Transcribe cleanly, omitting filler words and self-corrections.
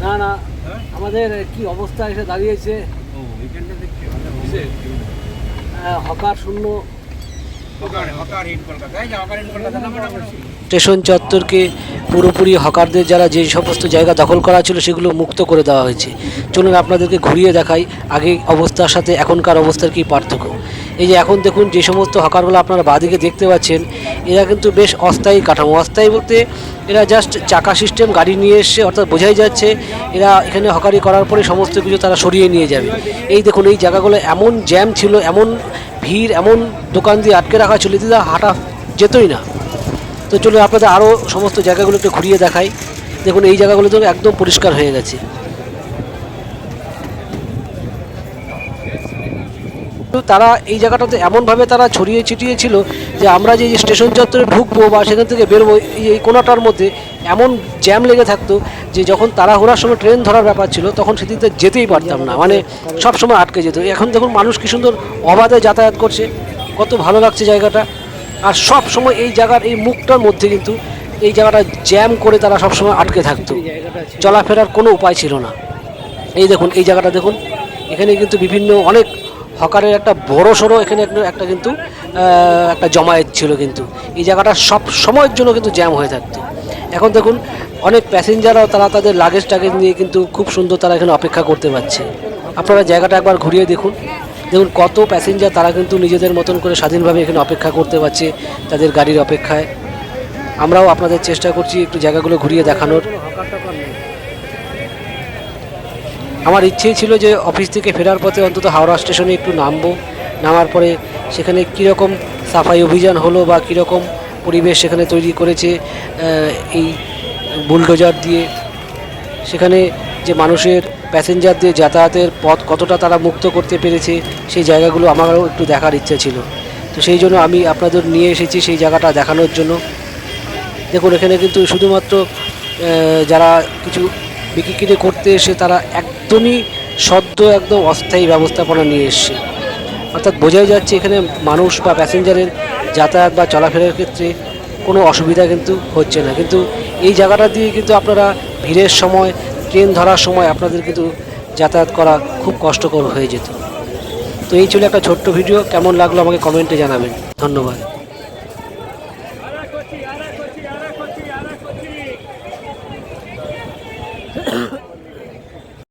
না না, আমাদের কি অবস্থা এসে দাঁড়িয়েছে, হকার শূন্য স্টেশন চত্বরকে পুরোপুরি হকারদের যারা যে সমস্ত জায়গা দখল করা ছিল সেগুলো মুক্ত করে দেওয়া হয়েছে। চলুন আপনাদেরকে ঘুরিয়ে দেখাই আগে অবস্থার সাথে এখনকার অবস্থার কী পার্থক্য। এই যে এখন দেখুন যে সমস্ত হকারগুলো আপনারা বাঁদিকে দেখতে পাচ্ছেন, এরা কিন্তু বেশ অস্থায়ী কাঠামো। অস্থায়ী বলতে এরা জাস্ট চাকা সিস্টেম গাড়ি নিয়ে এসছে, অর্থাৎ বোঝাই যাচ্ছে এরা এখানে হকারি করার পরে সমস্ত কিছু তারা সরিয়ে নিয়ে যাবে। এই দেখুন এই জায়গাগুলো এমন জ্যাম ছিল, এমন ভিড়, এমন দোকান দিয়ে আটকে রাখা ছিল, দিদা হাঁটা যেতই না। তো চলুন আপনাদের আরও সমস্ত জায়গাগুলো একটু ঘুরিয়ে দেখাই। দেখুন এই জায়গাগুলো তো একদম পরিষ্কার হয়ে গেছে। তারা এই জায়গাটাতে এমনভাবে তারা ছড়িয়ে ছিটিয়ে ছিল যে আমরা যে স্টেশন চত্বরে ঢুকবো বা সেখান থেকে বেরোবো, এই কোনাটার মধ্যে এমন জ্যাম লেগে থাকতো যে যখন তাড়াহুড়ার সময় ট্রেন ধরার ব্যাপার ছিল তখন সেদিকে যেতেই পারতাম না, মানে সব সময় আটকে যেত। এখন দেখুন মানুষ কী সুন্দর অবাধে যাতায়াত করছে, কত ভালো লাগছে জায়গাটা। আর সব সময় এই জায়গার এই মুখটার মধ্যে কিন্তু এই জায়গাটা জ্যাম করে তারা সবসময় আটকে থাকতো, চলাফেরার কোনো উপায় ছিল না। এই দেখুন এই জায়গাটা দেখুন, এখানে কিন্তু বিভিন্ন অনেক হকারের একটা বড় সড়ো এখানে একটা কিন্তু একটা জমায়েত ছিল, কিন্তু এই জায়গাটা সব সময়ের জন্য কিন্তু জ্যাম হয়ে থাকতো। এখন দেখুন অনেক প্যাসেঞ্জাররাও তারা তাদের লাগেজ টাগেজ নিয়ে কিন্তু খুব সুন্দর তারা এখানে অপেক্ষা করতে পারছে। আপনারা জায়গাটা একবার ঘুরিয়ে দেখুন, দেখুন কত প্যাসেঞ্জার তারা কিন্তু নিজেদের মতন করে স্বাধীনভাবে এখানে অপেক্ষা করতে পারছে তাদের গাড়ির অপেক্ষায়। আমরাও আপনাদের চেষ্টা করছি একটু জায়গাগুলো ঘুরিয়ে দেখানোর। আমার ইচ্ছেই ছিল যে অফিস থেকে ফেরার পথে অন্তত হাওড়া স্টেশনে একটু নামবো, নামার পরে সেখানে কীরকম সাফাই অভিযান হলো বা কীরকম পরিবেশ সেখানে তৈরি করেছে এই বুলডোজার দিয়ে, সেখানে যে মানুষের প্যাসেঞ্জারদের যাতায়াতের পথ কতটা তারা মুক্ত করতে পেরেছে সেই জায়গাগুলো আমারও একটু দেখার ইচ্ছে ছিল। তো সেই জন্য আমি আপনাদের নিয়ে এসেছি সেই জায়গাটা দেখানোর জন্য। দেখুন এখানে কিন্তু শুধুমাত্র যারা কিছু বিক্রি করতে এসে তারা একদমই সদ্য একদম অস্থায়ী ব্যবস্থাপনা নিয়ে এসছে, অর্থাৎ বোঝাই যাচ্ছে এখানে মানুষ বা প্যাসেঞ্জারের যাতায়াত বা চলাফেরার ক্ষেত্রে কোনো অসুবিধা কিন্তু হচ্ছে না। কিন্তু এই জায়গাটা দিয়ে কিন্তু আপনারা ভিড়ের সময় ট্রেন ধরার সময় আপনাদের কিন্তু যাতায়াত করা খুব কষ্টকর হয়ে যেত। তো এই ছিল একটা ছোট্ট ভিডিও, কেমন লাগলো আমাকে কমেন্টে জানাবেন। ধন্যবাদ।